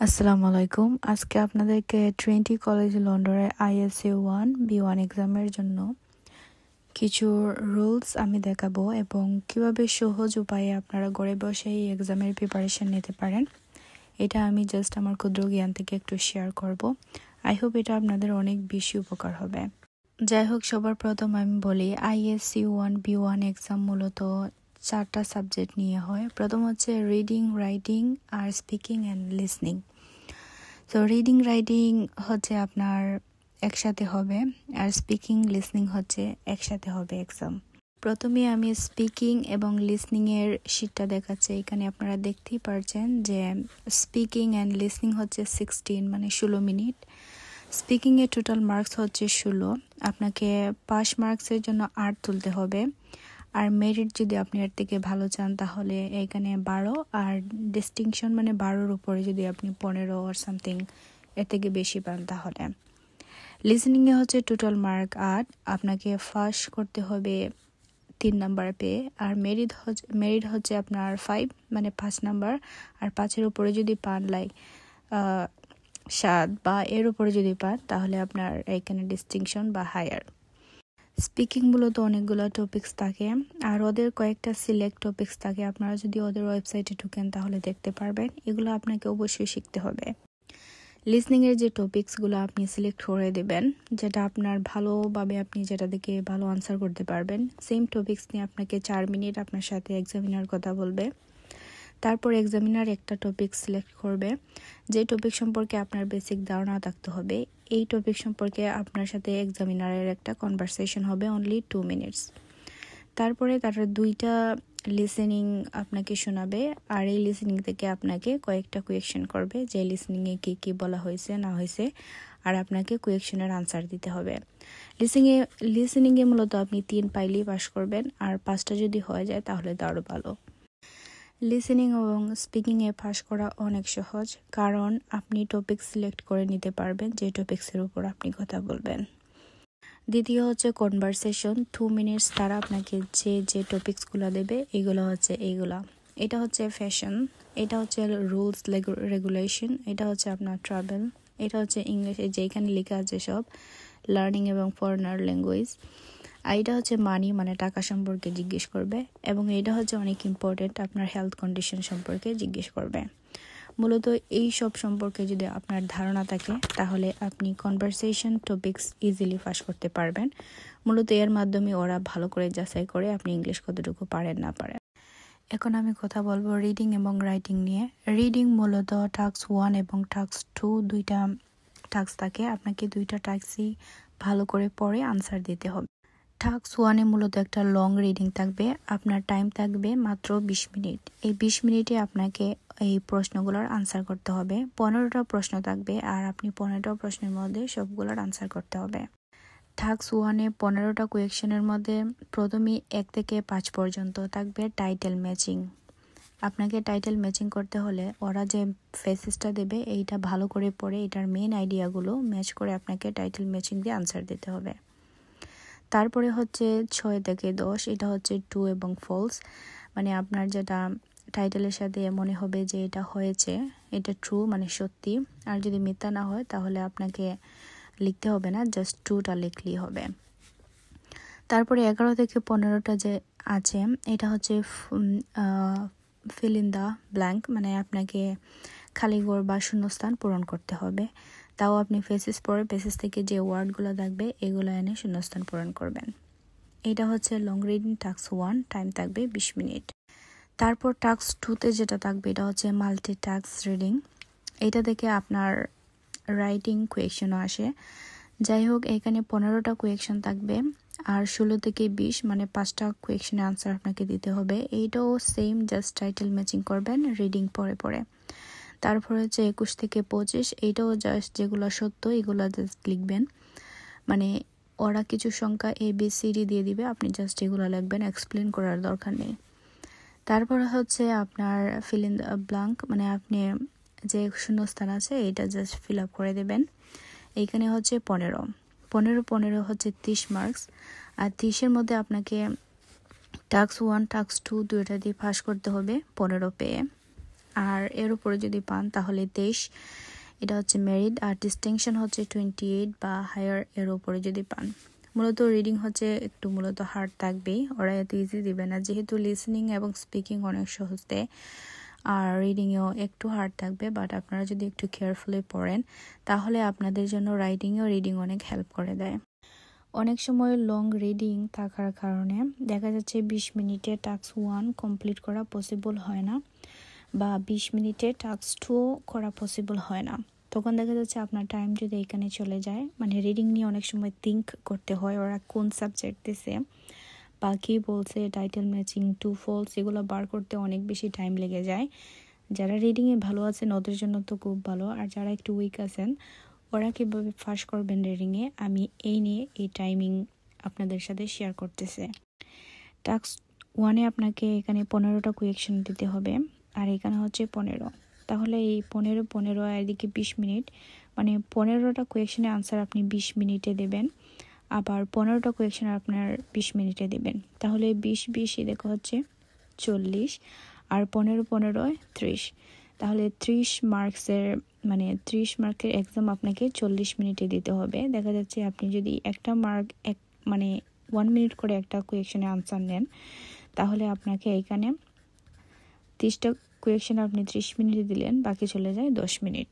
আসসালামু আলাইকুম। আজকে আপনাদেরকে ট্রিনিটি কলেজ লন্ডনের ISA1 B1 এক্সামের জন্য কিছু রুলস আমি দেখাবো এবং কিভাবে সহজ উপায়ে আপনারা ঘরে বসে এই এক্সামের প্রিপারেশন নিতে পারেন। এটা আমি জাস্ট আমার ক্ষুদ্র জ্ঞান থেকে একটু শেয়ার করব। আই হোপ এটা আপনাদের অনেক বেশি উপকার হবে। যাই হোক, সবার প্রথম আমি বলি ISA1 B1 এক্সাম মূলত 4টা সাবজেক্ট নিয়ে হয়। প্রথম হচ্ছে রিডিং, রাইটিং আর স্পিকিং অ্যান্ড লিসনিং। তো রিডিং রাইটিং হচ্ছে আপনার একসাথে হবে, আর স্পিকিং লিসনিং হচ্ছে একসাথে হবে এক্সাম। প্রথমে আমি স্পিকিং এবং লিসনিং এর শীটটা দেখাচ্ছি। এখানে আপনারা দেখতেই পারছেন যে স্পিকিং অ্যান্ড লিসনিং হচ্ছে 16 মানে 16 মিনিট। স্পিকিং এর টোটাল মার্কস হচ্ছে 16। আপনাকে পাস মার্কসের জন্য 8 তুলতে হবে, আর মেরিট যদি আপনি এর থেকে ভালো চান তাহলে এখানে 12, আর ডিস্টিংশন মানে 12-র উপরে যদি আপনি 15 আর সামথিং এর থেকে বেশি পান তাহলে। লিসনিংয়ে হচ্ছে টোটাল মার্ক 8, আপনাকে ফার্স্ট করতে হবে 3 নাম্বার পেয়ে, আর মেরিট হচ্ছে আপনার 5 মানে 5 নাম্বার, আর 5-এর উপরে যদি পান লাইক 7 বা এর উপরে যদি পান তাহলে আপনার এখানে ডিস্টিংশন বা হায়ার। স্পিকিং মূলত অনেকগুলো টপিকস থাকে, আর ওদের কয়েকটা সিলেক্ট টপিকস থাকে। আপনারা যদি ওদের ওয়েবসাইটে ঢুকেন তাহলে দেখতে পারবেন। এগুলো আপনাকে অবশ্যই শিখতে হবে। লিসনিং এর যে টপিকসগুলো আপনি সিলেক্ট করে দেবেন, যেটা আপনার ভালোভাবে আপনি যেটা দেখে ভালো আনসার করতে পারবেন, সেম টপিকস নিয়ে আপনাকে 4 মিনিট আপনার সাথে এক্সামিনার কথা বলবে। তারপর এক্সামিনার একটা টপিক সিলেক্ট করবে, যে টপিক সম্পর্কে আপনার বেসিক ধারণা থাকতে হবে। এই টপিক সম্পর্কে আপনার সাথে এক্সামিনারের একটা কনভারসেশন হবে অনলি 2 মিনিটস। তারপরে তারা 2টা লিসেনিং আপনাকে শোনাবে, আর এই লিসেনিং থেকে আপনাকে কয়েকটা কোয়েকশন করবে, যে লিসেনিংয়ে কী কী বলা হয়েছে না হয়েছে, আর আপনাকে কোয়েকশনের আনসার দিতে হবে। লিসেনিংয়ে মূলত আপনি 3 পাইলেই পাস করবেন, আর 5টা যদি হয়ে যায় তাহলে তো আরও ভালো। লিসেনিং এবং স্পিকিংয়ে পাস করা অনেক সহজ, কারণ আপনি টপিক সিলেক্ট করে নিতে পারবেন যে টপিক্সের উপর আপনি কথা বলবেন। দ্বিতীয় হচ্ছে কনভারসেশন, 2 মিনিটস তারা আপনাকে যে টপিক্সগুলো দেবে এগুলো হচ্ছে এইগুলা। এটা হচ্ছে ফ্যাশন, এটা হচ্ছে রুলস রেগুলেশন, এটা হচ্ছে আপনার ট্রাভেল, এটা হচ্ছে ইংলিশ যেখানে লেখা আছে সব, লার্নিং এবং ফরেনার ল্যাঙ্গুয়েজ। আর এটা হচ্ছে মানি মানে টাকা সম্পর্কে জিজ্ঞেস করবে, এবং এটা হচ্ছে অনেক ইম্পর্টেন্ট, আপনার হেলথ কন্ডিশন সম্পর্কে জিজ্ঞেস করবে। মূলত এই সব সম্পর্কে যদি আপনার ধারণা থাকে তাহলে আপনি কনভারসেশন টপিকস ইজিলি পাস করতে পারবেন। মূলত এর মাধ্যমে ওরা ভালো করে যাচাই করে আপনি ইংলিশ কতটুকু পারেন না পারেন। এখন আমি কথা বলবো রিডিং এবং রাইটিং নিয়ে। রিডিং মূলত টাস্ক 1 এবং টাস্ক 2 দুইটা টাস্ক থাকে। আপনাকে 2টা টাস্কই ভালো করে পড়ে আনসার দিতে হবে। টাস্ক 1-এ মূলত একটা লং রিডিং থাকবে, আপনার টাইম থাকবে মাত্র 20 মিনিট। এই 20 মিনিটে আপনাকে এই প্রশ্নগুলোর আনসার করতে হবে। 15টা প্রশ্ন থাকবে, আর আপনি 15টা প্রশ্নের মধ্যে সবগুলোর আনসার করতে হবে। টাস্ক 1-এ 15টা কোয়েকশনের মধ্যে প্রথমে 1 থেকে 5 পর্যন্ত থাকবে টাইটেল ম্যাচিং। আপনাকে টাইটেল ম্যাচিং করতে হলে ওরা যে ফেসেসটা দেবে এইটা ভালো করে পড়ে এটার মেন আইডিয়াগুলো ম্যাচ করে আপনাকে টাইটেল ম্যাচিং দিয়ে আনসার দিতে হবে। তারপরে হচ্ছে 6 থেকে 10, এটা হচ্ছে ট্রু এবং ফলস, মানে আপনার যেটা টাইটেলের সাথে মনে হবে যে এটা হয়েছে এটা ট্রু মানে সত্যি, আর যদি মিথ্যা না হয় তাহলে আপনাকে লিখতে হবে না, জাস্ট ট্রুটা লিখলেই হবে। তারপরে 11 থেকে 15টা যে আছে এটা হচ্ছে ফিল ইন দ্য ব্ল্যাঙ্ক, মানে আপনাকে খালিঘর বা শূন্যস্থান পূরণ করতে হবে। তাও আপনি ফেসেস পড়ে ফেসেস থেকে যে ওয়ার্ডগুলো থাকবে এগুলো এনে শূন্যস্থান পূরণ করবেন। এটা হচ্ছে লং রিডিং টাস্ক 1, টাইম থাকবে 20 মিনিট। তারপর টাস্ক 2-তে যেটা থাকবে এটা হচ্ছে মাল্টি টাস্ক রিডিং। এটা থেকে আপনার রাইটিং কোয়েকশনও আসে। যাই হোক, এখানে 15টা কোয়েকশন থাকবে, আর 16 থেকে 20 মানে 5টা কোয়েকশনের আনসার আপনাকে দিতে হবে। এইটাও সেম, জাস্ট টাইটেল ম্যাচিং করবেন রিডিং পড়ে পড়ে। তারপর হচ্ছে 21 থেকে 25, এইটাও জাস্ট যেগুলো সত্য এগুলো জাস্ট লিখবেন, মানে ওরা কিছু সংখ্যা ABCD দিয়ে দিবে, আপনি জাস্ট এগুলো লিখবেন, এক্সপ্লেন করার দরকার নেই। তারপর হচ্ছে আপনার ফিল ইন দ্য ব্ল্যাঙ্ক, মানে আপনি যে শূন্যস্থান আছে এটা জাস্ট ফিল আপ করে দেবেন। এইখানে হচ্ছে 15 হচ্ছে 30 মার্কস, আর 30-এর মধ্যে আপনাকে টাস্ক 1 টাস্ক 2 দুইটা দিয়ে পাস করতে হবে 15 পেয়ে। আর এর উপরে যদি পান তাহলে 23, এটা হচ্ছে মেরিট। আর ডিস্টিংশন হচ্ছে 28 বা হায়ার এর উপরে যদি পান। মূলত রিডিং হচ্ছে একটু মূলত হার্ড থাকবেই, ওরা এত ইজি দিবে না, যেহেতু লিসনিং এবং স্পিকিং অনেক সহজ দেয়, আর রিডিংয়েও একটু হার্ড থাকবে। বাট আপনারা যদি একটু কেয়ারফুলি পড়েন তাহলে আপনাদের জন্য রাইটিংয়েও রিডিং অনেক হেল্প করে দেয়। অনেক সময় লং রিডিং থাকার কারণে দেখা যাচ্ছে 20 মিনিটে টাস্ক 1 কমপ্লিট করা পসিবল হয় না, বা 20 মিনিটে টাস্ক 2 করা পসিবল হয় না। তখন দেখা যাচ্ছে আপনার টাইম যদি এখানে চলে যায়, মানে রিডিং নিয়ে অনেক সময় থিঙ্ক করতে হয়, ওরা কোন সাবজেক্ট দিছে বা কী বলছে, টাইটেল ম্যাচিং, টু ফলস, এগুলো বার করতে অনেক বেশি টাইম লেগে যায়। যারা রিডিংয়ে ভালো আছেন ওদের জন্য তো খুব ভালো, আর যারা একটু উইক আছেন ওরা কীভাবে ফার্স্ট করবেন রিডিংয়ে, আমি এই নিয়ে এই টাইমিং আপনাদের সাথে শেয়ার করতেছে। টাস্ক 1-এ আপনাকে এখানে 15টা কোয়েকশন দিতে হবে, আর এখানে হচ্ছে 15। তাহলে এই 15 আর এদিকে 20 মিনিট, মানে 15টা কোয়েকশনের আনসার আপনি 20 মিনিটে দেবেন, আবার 15টা কোয়েকশন আপনার 20 মিনিটে দেবেন। তাহলে 20 দেখো হচ্ছে 40, আর 15 30। তাহলে 30 মার্কসের মানে 30 মার্কের এক্সাম আপনাকে 40 মিনিটে দিতে হবে। দেখা যাচ্ছে আপনি যদি একটা মার্ক মানে 1 মিনিট করে একটা কোয়েকশনে আনসার নেন, তাহলে আপনাকে এখানে 30টা কোয়েকশন আপনি 30 মিনিটে দিলেন, বাকি চলে যায় 10 মিনিট।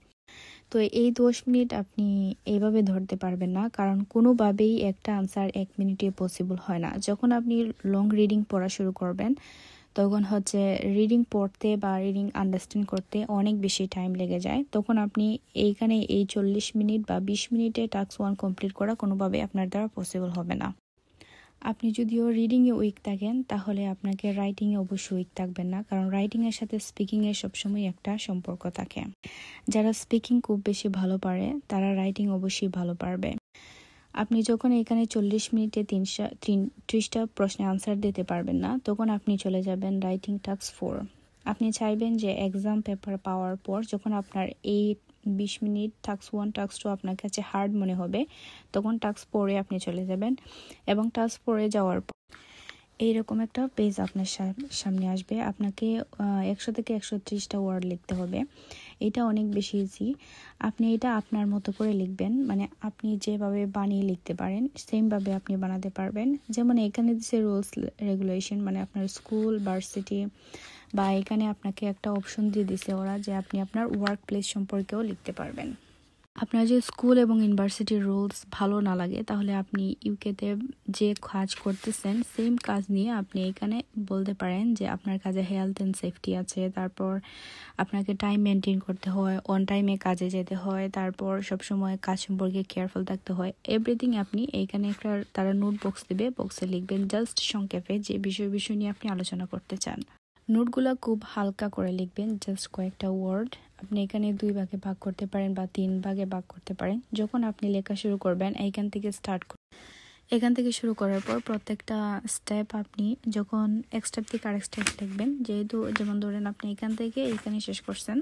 তো এই 10 মিনিট আপনি এইভাবে ধরতে পারবেন না, কারণ কোনোভাবেই একটা আনসার 1 মিনিটে পসিবল হয় না। যখন আপনি লং রিডিং পড়া শুরু করবেন তখন হচ্ছে রিডিং পড়তে বা রিডিং আন্ডারস্ট্যান্ড করতে অনেক বেশি টাইম লেগে যায়। তখন আপনি এইখানে এই 40 মিনিট বা 20 মিনিটে টাস্ক 1 কমপ্লিট করা কোনোভাবে আপনার দ্বারা পসিবল হবে না। আপনি যদিও রিডিংয়ে উইক থাকেন তাহলে আপনাকে রাইটিংয়ে অবশ্যই উইক থাকবেন না, কারণ রাইটিংয়ের সাথে স্পিকিংয়ের সবসময় একটা সম্পর্ক থাকে। যারা স্পিকিং খুব বেশি ভালো পারে তারা রাইটিং অবশ্যই ভালো পারবে। আপনি যখন এখানে 40 মিনিটে 30টা প্রশ্নের আনসার দিতে পারবেন না, তখন আপনি চলে যাবেন রাইটিং টাস্ক 4। আপনি চাইবেন যে এক্সাম পেপার পাওয়ার পর যখন আপনার এই 20 মিনিট টাস্ক 1 টাস্ক 2 আপনার কাছে হার্ড মনে হবে, তখন টাস্ক 4-এ আপনি চলে যাবেন, এবং টাস্ক 4-এ যাওয়ার পর এইরকম একটা পেজ আপনার সামনে আসবে। আপনাকে 100 থেকে 130টা ওয়ার্ড লিখতে হবে। এটা অনেক বেশি ইজি। আপনি এটা আপনার মতো করে লিখবেন, মানে আপনি যেভাবে বানিয়ে লিখতে পারেন সেমভাবে আপনি বানাতে পারবেন। যেমন এখানে দিচ্ছে রুলস রেগুলেশন, মানে আপনার স্কুল, ভার্সিটি, বা এখানে আপনাকে একটা অপশন দিয়ে দিছে ওরা যে আপনি আপনার ওয়ার্ক প্লেস সম্পর্কেও লিখতে পারবেন। আপনার যে স্কুল এবং ইউনিভার্সিটির রুলস ভালো না লাগে, তাহলে আপনি ইউকেতে যে কাজ করতেছেন সেম কাজ নিয়ে আপনি এখানে বলতে পারেন যে আপনার কাজে হেলথ অ্যান্ড সেফটি আছে, তারপর আপনাকে টাইম মেনটেন করতে হয়, অন টাইমে কাজে যেতে হয়, তারপর সবসময় কাজ সম্পর্কে কেয়ারফুল থাকতে হয়। এভরিথিং আপনি এইখানে একটা তারা নোট বক্স দেবে, বক্সে লিখবেন জাস্ট সংক্ষেপে যে বিষয় নিয়ে আপনি আলোচনা করতে চান। নোটগুলো খুব হালকা করে লিখবেন, জাস্ট কয়েকটা ওয়ার্ড। আপনি এখানে 2 ভাগে ভাগ করতে পারেন বা 3 ভাগে ভাগ করতে পারেন। যখন আপনি লেখা শুরু করবেন এখান থেকে শুরু করার পর প্রত্যেকটা স্টেপ আপনি যখন এক স্টেপ থেকে আরেক স্টেপ লিখবেন, যেহেতু যেমন ধরেন আপনি এখান থেকে এইখানে শেষ করছেন,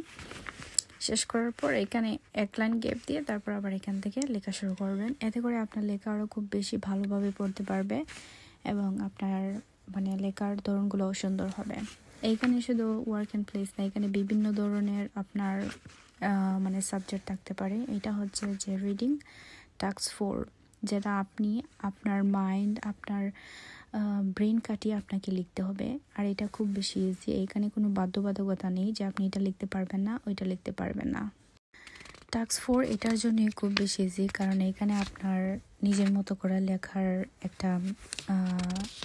শেষ করার পর এখানে 1 লাইন গ্যাপ দিয়ে তারপর আবার এখান থেকে লেখা শুরু করবেন। এতে করে আপনার লেখা আরও খুব বেশি ভালোভাবে পড়তে পারবে এবং আপনার মানে লেখার ধরনগুলোও সুন্দর হবে। এইখানে শুধু ওয়ার্ক অ্যান্ড প্লেস না, এখানে বিভিন্ন ধরনের আপনার মানে সাবজেক্ট থাকতে পারে। এটা হচ্ছে যে রিডিং টাস্ক 4, যেটা আপনি আপনার মাইন্ড, আপনার ব্রেন কাটিয়ে আপনাকে লিখতে হবে। আর এটা খুব বেশি ইজি, এখানে কোনো বাধ্যবাধকতা নেই যে আপনি এটা লিখতে পারবেন না, ওইটা লিখতে পারবেন না। টাস্ক 4 এটার জন্যই খুব বেশি ইজি, কারণ এখানে আপনার নিজের মতো করে লেখার একটা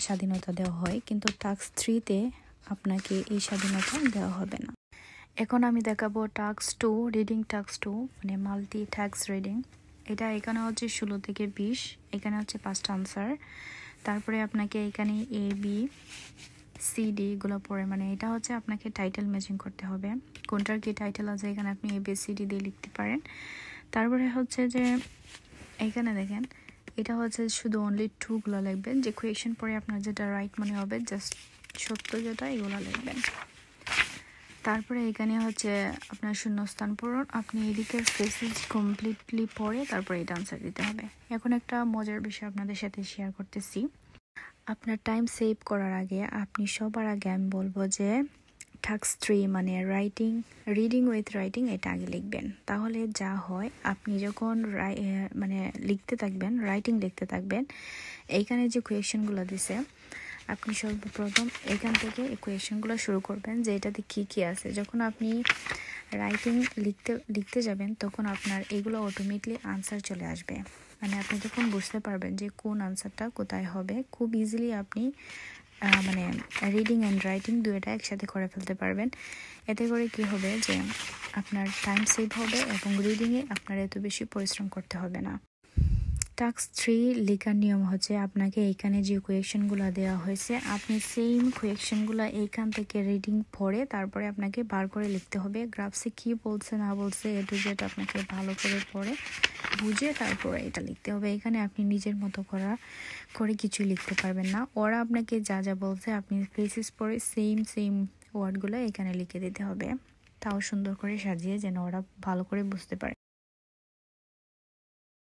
স্বাধীনতা দেওয়া হয়, কিন্তু টাস্ক 3-তে আপনাকে এই স্বাধীনতা দেওয়া হবে না। এখন আমি দেখাবো টাস্ক 2, রিডিং টাস্ক 2, মানে মাল্টি টাস্ক রিডিং। এটা এখানে হচ্ছে 16 থেকে 20, এখানে হচ্ছে 5টা আনসার। তারপরে আপনাকে এখানে ABCD এগুলো পড়ে, মানে এটা হচ্ছে আপনাকে টাইটেল ম্যাচিং করতে হবে, কোনটার কি টাইটেল আছে এখানে আপনি ABCD দিয়ে লিখতে পারেন। তারপরে হচ্ছে যে এখানে দেখেন এটা হচ্ছে শুধু অনলি ট্রুগুলো লিখবেন, যে কোয়েশন পরে আপনার যেটা রাইট মনে হবে, জাস্ট সত্য যেটা এগুলো লিখবেন। তারপরে এখানে হচ্ছে আপনার শূন্যস্থান পূরণ, আপনি এদিকে ফেসেজ কমপ্লিটলি পড়ে তারপরে এটা আনসার দিতে হবে। এখন একটা মজার বিষয় আপনাদের সাথে শেয়ার করতেছি। আপনার টাইম সেভ করার আগে আপনি সবার আগে আমি বলবো যে টাস্ক 3 মানে রিডিং উইথ রাইটিং এটা আগে লিখবেন। তাহলে যা হয়, আপনি যখন মানে রাইটিং লিখতে থাকবেন, এইখানে যে কোয়েশ্চেনগুলো দিছে আপনি সর্বপ্রথম এখান থেকে এই কোয়েশ্চেনগুলো শুরু করবেন যে এটাতে কি আছে। যখন আপনি রাইটিং লিখতে যাবেন তখন আপনার এগুলো অটোমেটিকলি আনসার চলে আসবে, মানে আপনি তখন বুঝতে পারবেন যে কোন আনসারটা কোথায় হবে। খুব ইজিলি আপনি মানে রিডিং অ্যান্ড রাইটিং দুইটা একসাথে করে ফেলতে পারবেন। এতে করে কি হবে যে আপনার টাইম সেভ হবে এবং রিডিংয়ে আপনার এত বেশি পরিশ্রম করতে হবে না। টাস্ক 3 লেখার নিয়ম হচ্ছে, আপনাকে এইখানে যে কোয়েশ্চেনগুলো দেওয়া হয়েছে আপনি সেম কোয়েশ্চেনগুলো এইখান থেকে রিডিং পড়ে তারপরে আপনাকে বার করে লিখতে হবে। গ্রাফসে কি বলছে না বলছে এ টু জেড আপনাকে ভালো করে পড়ে বুঝে তারপরে এটা লিখতে হবে। এখানে আপনি নিজের মতো করে কিছু লিখতে পারবেন না। ওরা আপনাকে যা বলছে আপনি ফেসিস পড়ে সেম ওয়ার্ডগুলো এখানে লিখে দিতে হবে, তাও সুন্দর করে সাজিয়ে, যেন ওরা ভালো করে বুঝতে পারে।